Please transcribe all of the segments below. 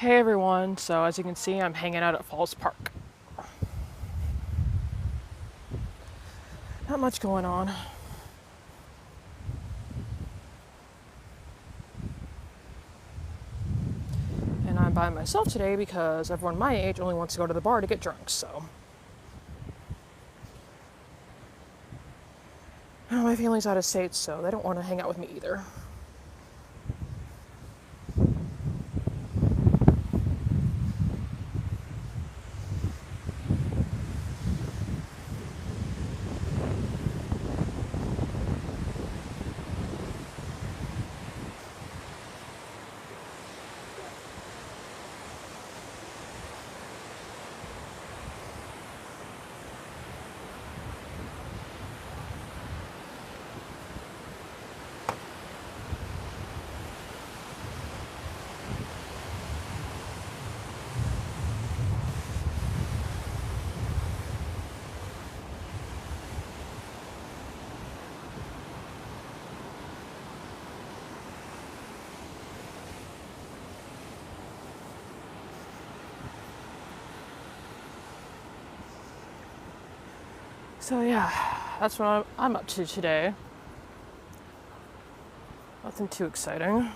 Hey everyone, so as you can see, I'm hanging out at Falls Park. Not much going on. And I'm by myself today because everyone my age only wants to go to the bar to get drunk, so. My family's out of state, so they don't want to hang out with me either. So yeah, that's what I'm up to today. Nothing too exciting.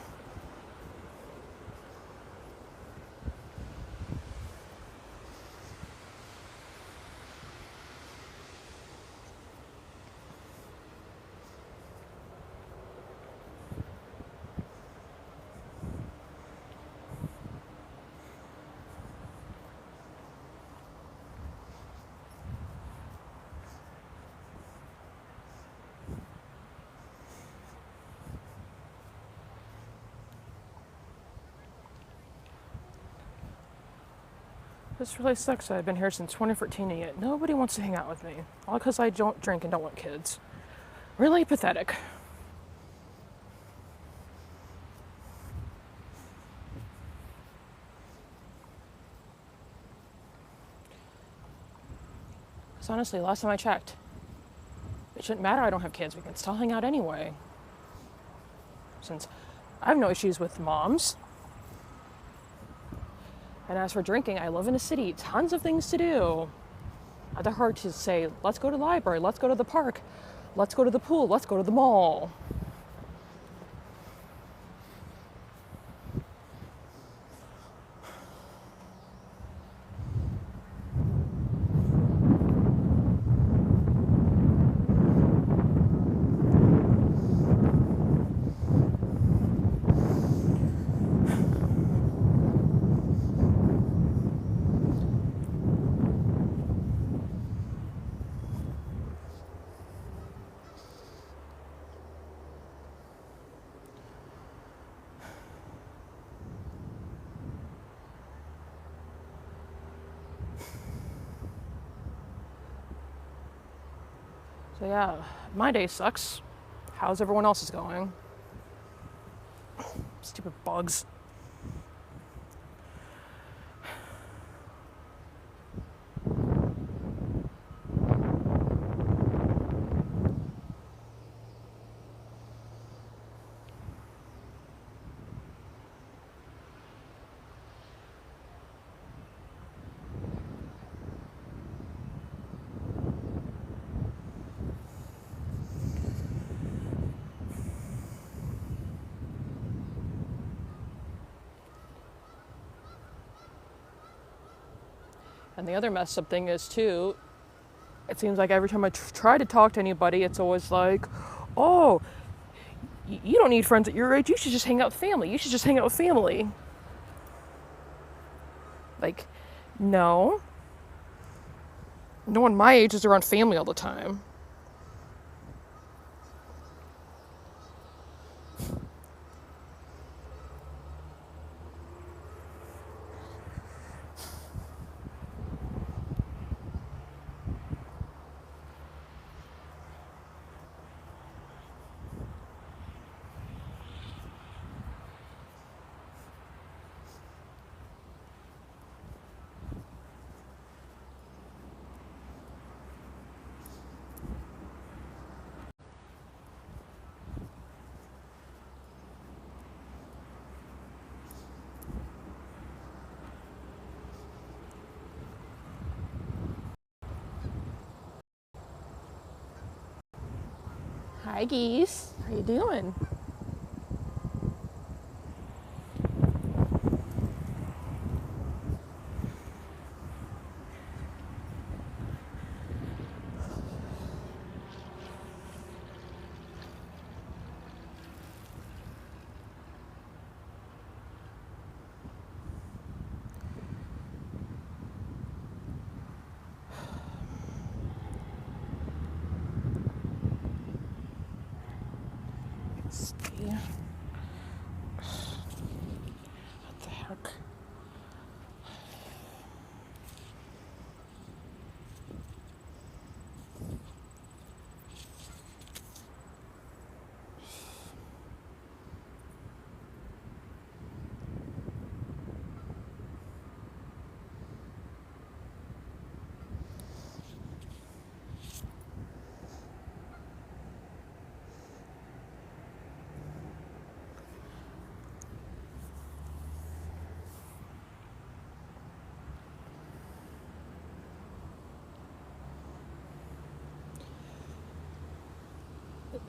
This really sucks that I've been here since 2014 and yet nobody wants to hang out with me. All because I don't drink and don't want kids. Really pathetic. Because honestly, last time I checked, it shouldn't matter I don't have kids, we can still hang out anyway. Since I have no issues with moms. And as for drinking, I live in a city, tons of things to do. Not that hard to say, let's go to the library, let's go to the park, let's go to the pool, let's go to the mall. So yeah, my day sucks. How's everyone else's going? Stupid bugs. And the other messed up thing is too, it seems like every time I try to talk to anybody, it's always like, oh, you don't need friends at your age, you should just hang out with family, you should just hang out with family. Like, no. No one my age is around family all the time. Hi, geese. How you doing? Let's see. What the heck?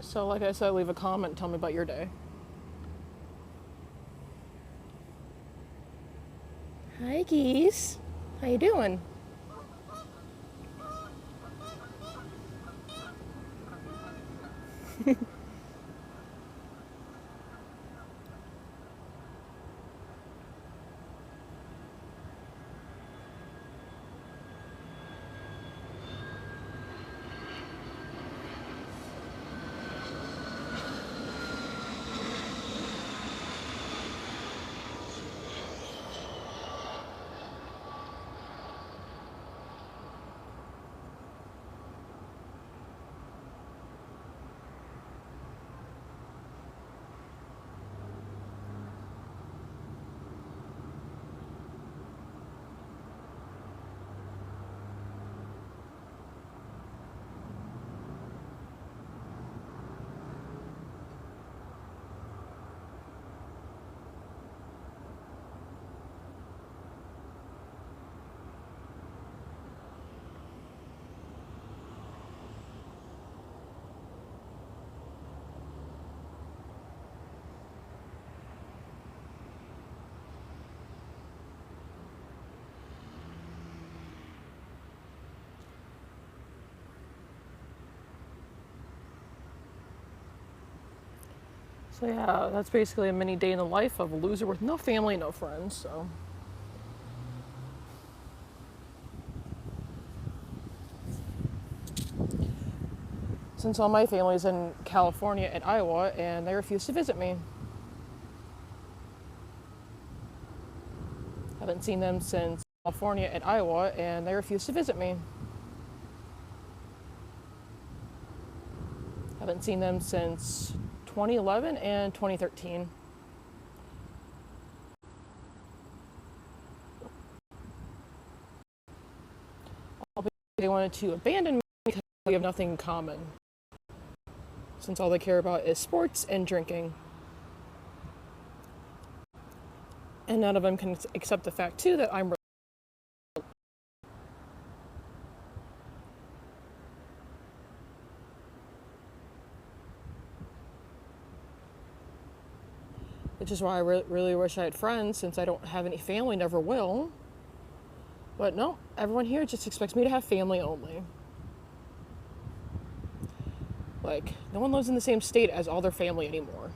So, like I said, leave a comment and tell me about your day. Hi, geese. How you doing? So yeah, that's basically a mini day in the life of a loser with no family, no friends. So since all my family's in California and Iowa, and they refuse to visit me, haven't seen them since California and Iowa, and they refuse to visit me. Haven't seen them since 2011 and 2013. They wanted to abandon me because we have nothing in common, since all they care about is sports and drinking. And none of them can accept the fact, too, that I'm which is why I really wish I had friends, since I don't have any family, never will. But no, everyone here just expects me to have family only. Like, no one lives in the same state as all their family anymore.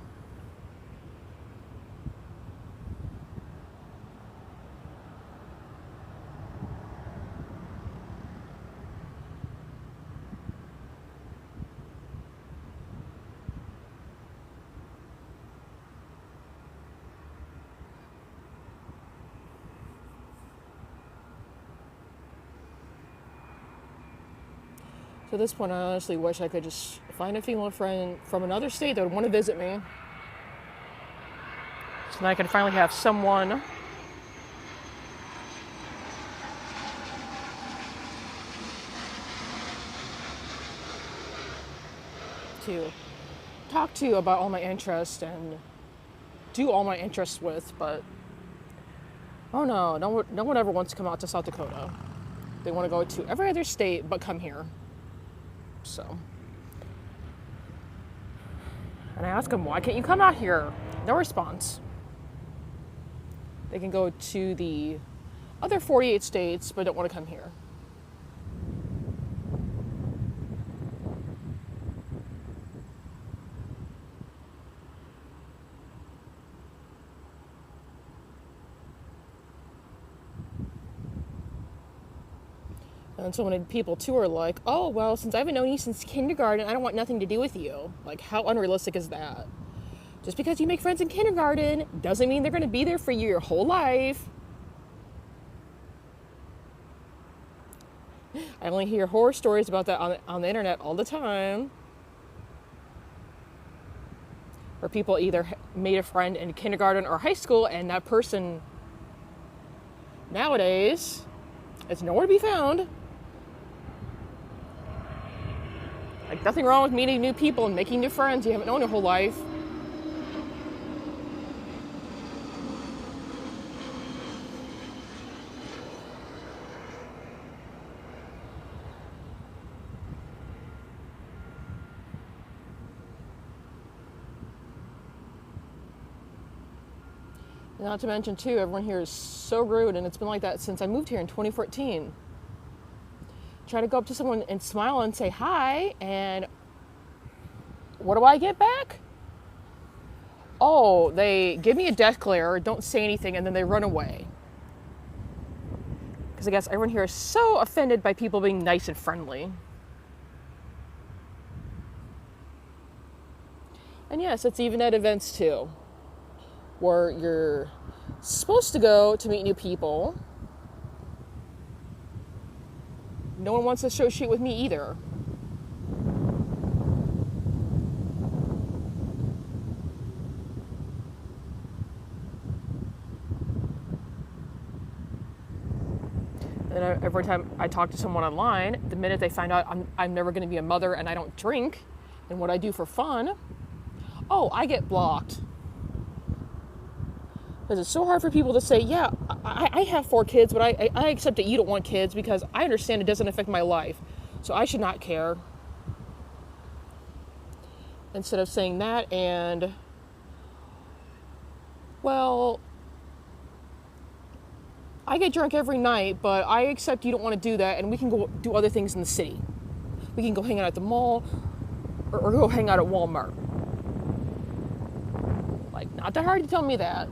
So at this point, I honestly wish I could just find a female friend from another state that would want to visit me. So that I can finally have someone to talk to about all my interests and do all my interests with. But oh no one ever wants to come out to South Dakota. They want to go to every other state but come here. So And I ask them, why can't you come out here? No response. They can go to the other 48 states, but don't want to come here. And so many people too are like, oh, well, since I haven't known you since kindergarten, I don't want nothing to do with you. Like, how unrealistic is that? Just because you make friends in kindergarten doesn't mean they're going to be there for you your whole life. I only hear horror stories about that on the internet all the time. Where people either made a friend in kindergarten or high school, and that person nowadays is nowhere to be found. Like, nothing wrong with meeting new people and making new friends you haven't known your whole life. Not to mention, too, everyone here is so rude, and it's been like that since I moved here in 2014. Try to go up to someone and smile and say hi, and what do I get back? Oh, they give me a death glare, don't say anything, and then they run away. Because I guess everyone here is so offended by people being nice and friendly. And yes, it's even at events too, where you're supposed to go to meet new people. No one wants to associate with me either. And every time I talk to someone online, the minute they find out I'm never going to be a mother and I don't drink and what I do for fun, oh, I get blocked. Because it's so hard for people to say, yeah, I have 4 kids, but I accept that you don't want kids because I understand it doesn't affect my life. So I should not care. Instead of saying that and, well, I get drunk every night, but I accept you don't want to do that, and we can go do other things in the city. We can go hang out at the mall or go hang out at Walmart. Like, not that hard to tell me that.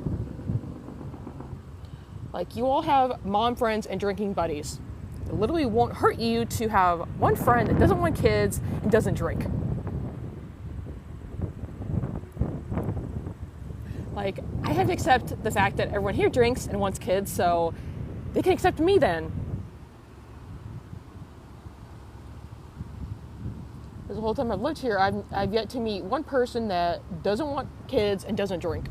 Like, you all have mom friends and drinking buddies. It literally won't hurt you to have one friend that doesn't want kids and doesn't drink. Like, I have to accept the fact that everyone here drinks and wants kids, so they can accept me then. Because the whole time I've lived here, I've yet to meet one person that doesn't want kids and doesn't drink.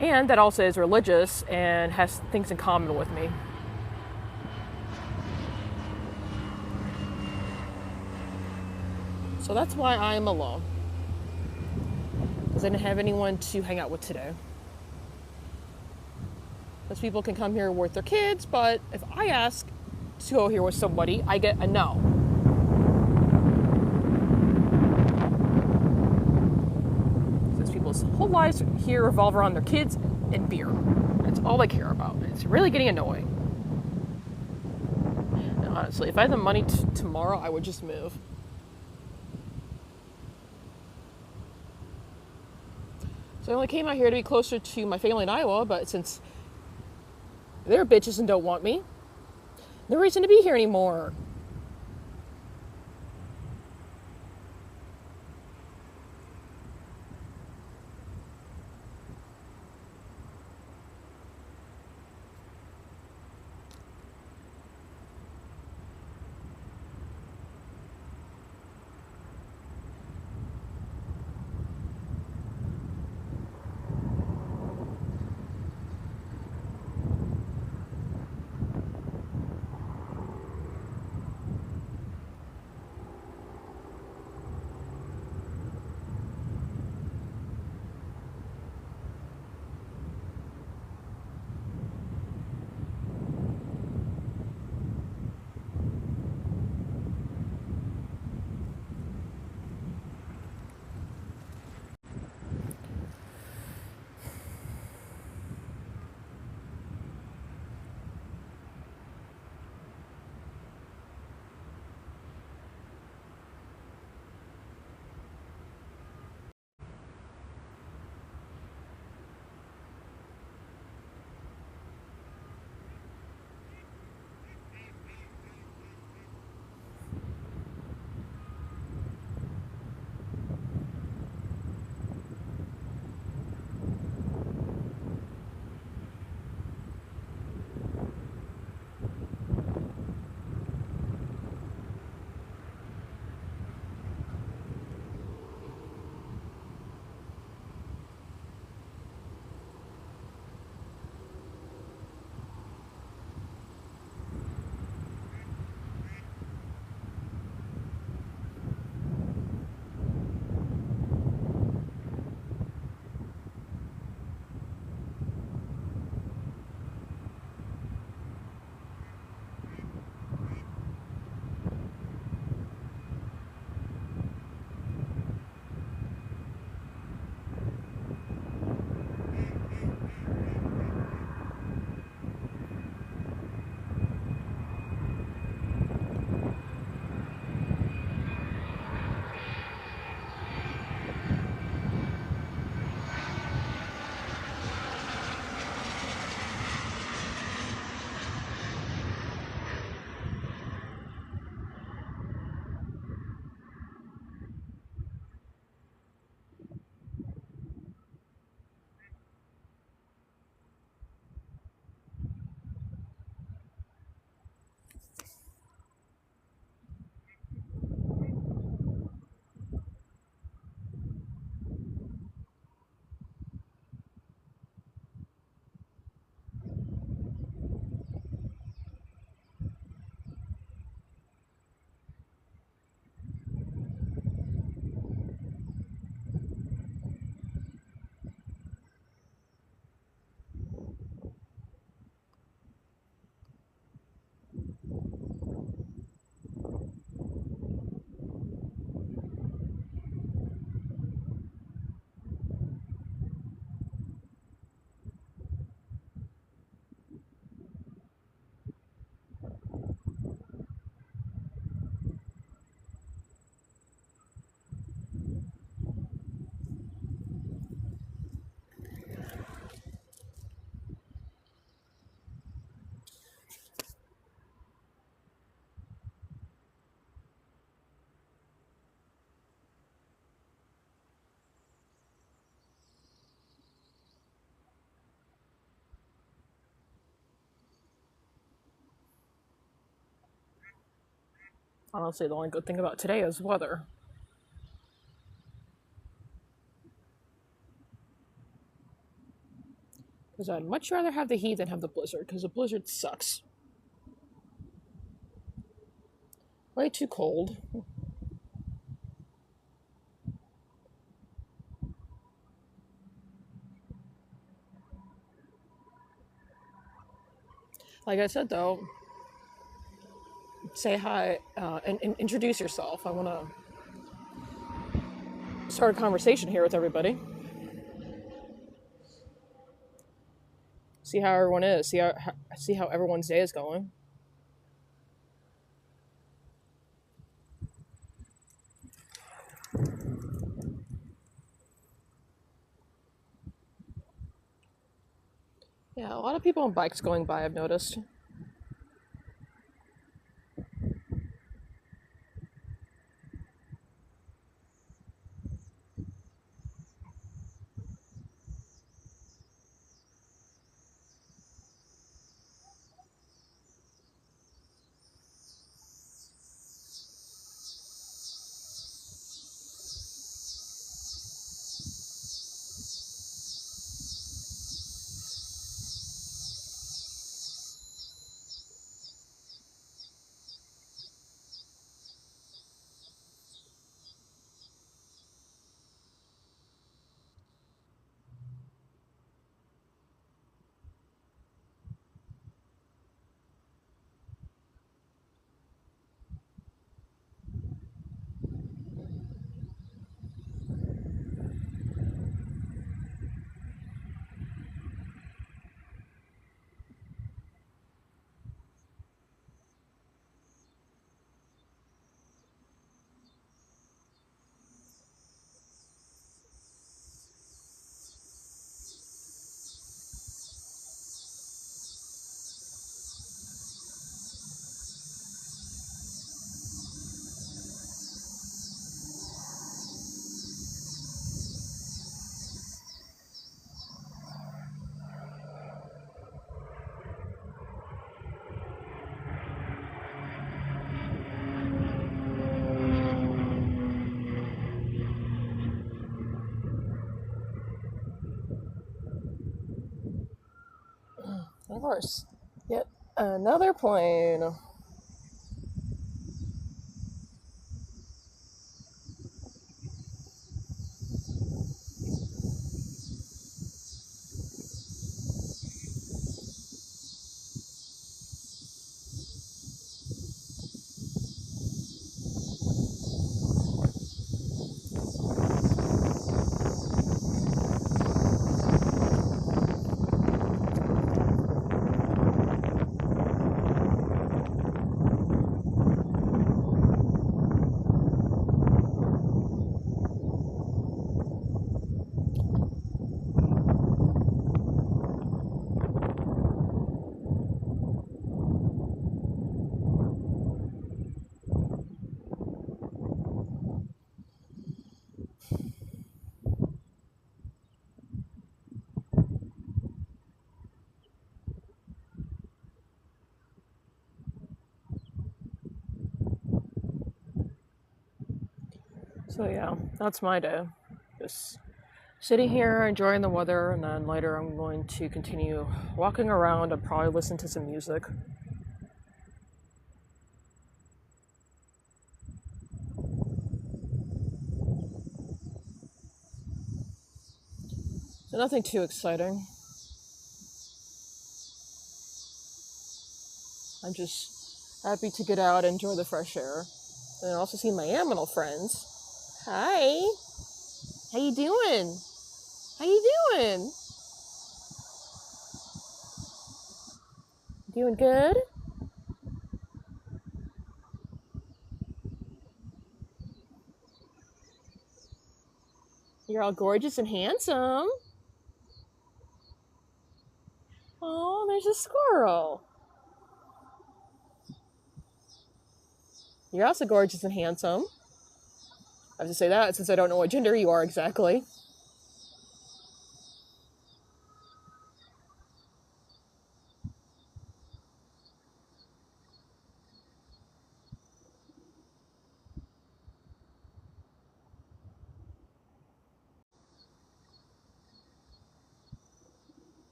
And that also is religious and has things in common with me. So that's why I'm alone. Because I didn't have anyone to hang out with today. Most people can come here with their kids, but if I ask to go here with somebody, I get a no. People's whole lives here revolve around their kids and beer. That's all they care about. It's really getting annoying. And honestly, if I had the money tomorrow, I would just move. So I only came out here to be closer to my family in Iowa, but since they're bitches and don't want me, no reason to be here anymore. Honestly, the only good thing about today is weather. Because I'd much rather have the heat than have the blizzard, because the blizzard sucks. Way too cold. Like I said, though, say hi and introduce yourself. I want to start a conversation here with everybody. See how everyone is. See how everyone's day is going. Yeah, a lot of people on bikes going by. I've noticed. Of course. Yet another plane. So yeah, that's my day. Just sitting here enjoying the weather, and then later I'm going to continue walking around and probably listen to some music. So nothing too exciting. I'm just happy to get out and enjoy the fresh air. And also see my animal friends. Hi. How you doing? How you doing? Doing good? You're all gorgeous and handsome. Oh, there's a squirrel. You're also gorgeous and handsome. I have to say that since I don't know what gender you are exactly.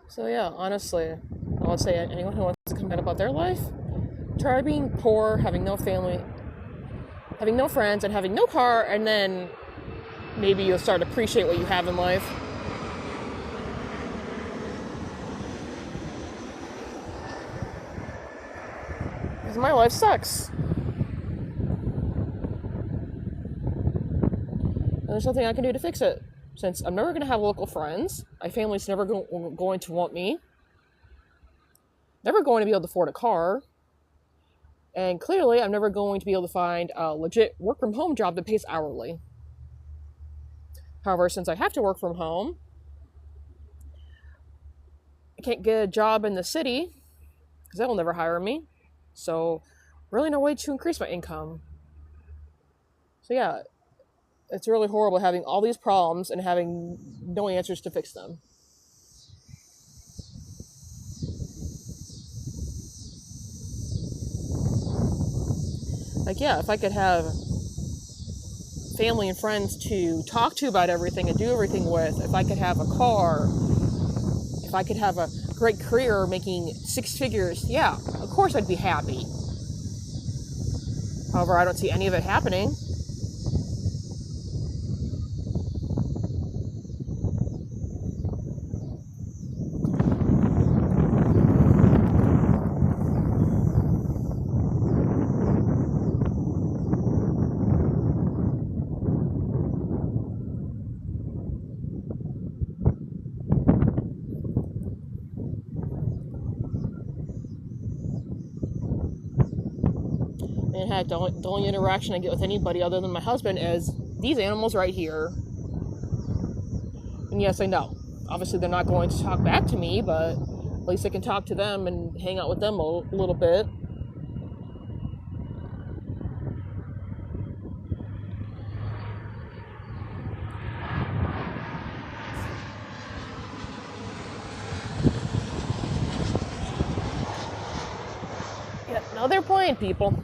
So yeah, honestly, I would say anyone who wants to complain about their life, try being poor, having no family, having no friends, and having no car, and then maybe you'll start to appreciate what you have in life. Because my life sucks. And there's nothing I can do to fix it. Since I'm never going to have local friends, my family's never going to want me, never going to be able to afford a car, and clearly I'm never going to be able to find a legit work from home job that pays hourly. However, since I have to work from home, I can't get a job in the city because they will never hire me. So, really no way to increase my income. So yeah, it's really horrible having all these problems and having no answers to fix them. Like, yeah, if I could have family and friends to talk to about everything and do everything with, if I could have a car, if I could have a great career making six figures, yeah, of course I'd be happy. However, I don't see any of it happening. And heck, the only interaction I get with anybody other than my husband is these animals right here. And yes, I know. Obviously, they're not going to talk back to me, but at least I can talk to them and hang out with them a little bit. Yeah, now they're playing, people.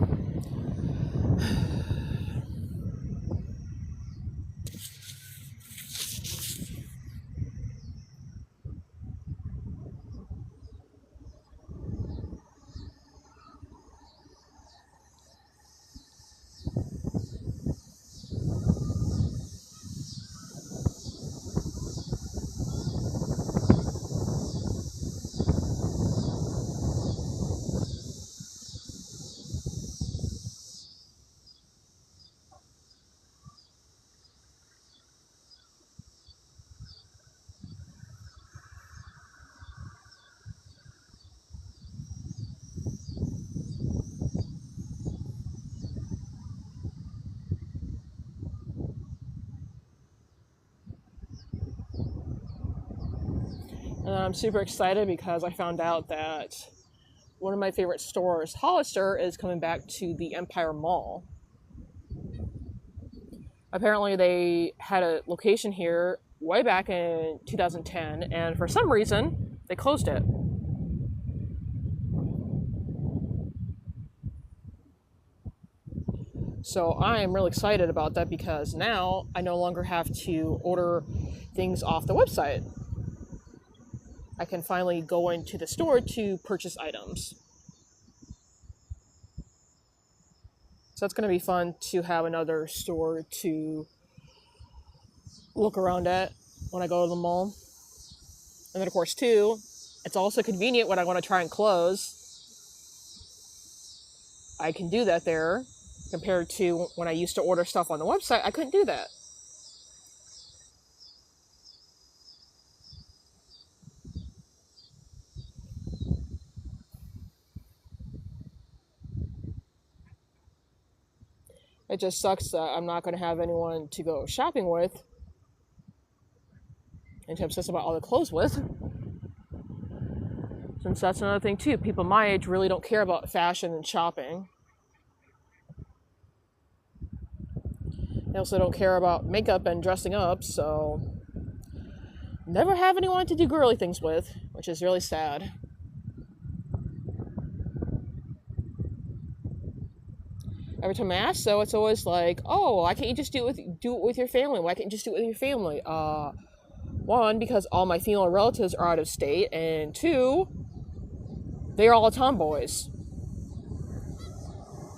And I'm super excited because I found out that one of my favorite stores, Hollister, is coming back to the Empire Mall. Apparently, they had a location here way back in 2010, and for some reason, they closed it. So I am really excited about that because now I no longer have to order things off the website. I can finally go into the store to purchase items. So it's going to be fun to have another store to look around at when I go to the mall. And then, of course, too, it's also convenient when I want to try and clothes. I can do that there compared to when I used to order stuff on the website. I couldn't do that. It just sucks that I'm not going to have anyone to go shopping with and to obsess about all the clothes with. Since that's another thing too, people my age really don't care about fashion and shopping. They also don't care about makeup and dressing up, so never have anyone to do girly things with, which is really sad. Every time I ask, so it's always like, "Oh, why can't you just do it with your family? Why can't you just do it with your family?" Well, One, because all my female relatives are out of state, and two, they're all tomboys.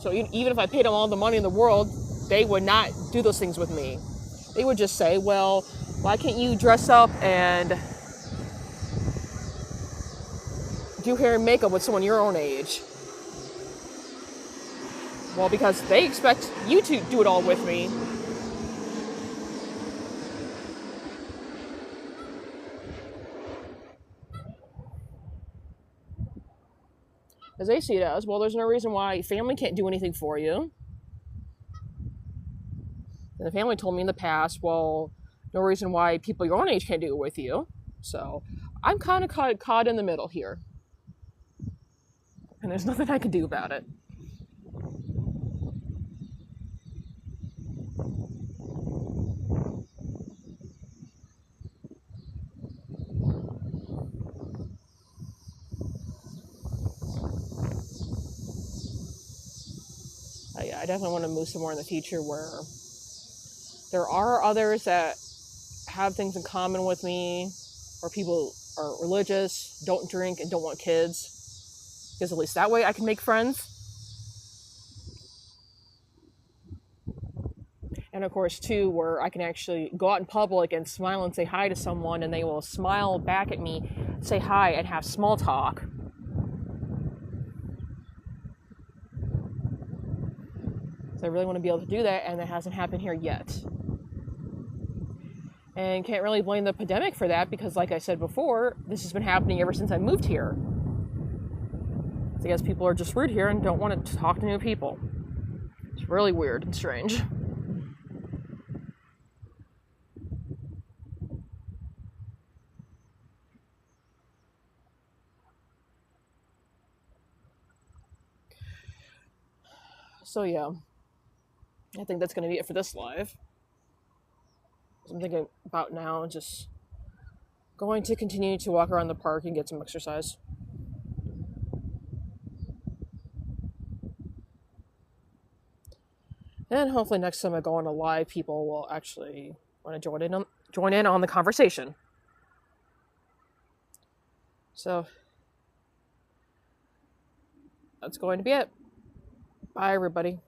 So even if I paid them all the money in the world, they would not do those things with me. They would just say, well, why can't you dress up and do hair and makeup with someone your own age? Well, because they expect you to do it all with me. As they see it as, well, there's no reason why family can't do anything for you. And the family told me in the past, well, no reason why people your own age can't do it with you. So I'm kind of caught in the middle here. And there's nothing I can do about it. Yeah, I definitely want to move somewhere in the future where there are others that have things in common with me, where people are religious, don't drink, and don't want kids. Because at least that way I can make friends. And of course, too, where I can actually go out in public and smile and say hi to someone, and they will smile back at me, say hi, and have small talk. So I really want to be able to do that, and that hasn't happened here yet. And can't really blame the pandemic for that, because like I said before, this has been happening ever since I moved here. So I guess people are just rude here and don't want to talk to new people. It's really weird and strange. So yeah, I think that's going to be it for this live. I'm thinking about now just going to continue to walk around the park and get some exercise. And hopefully next time I go on a live, people will actually want to join in on the conversation. So that's going to be it. Bye, everybody.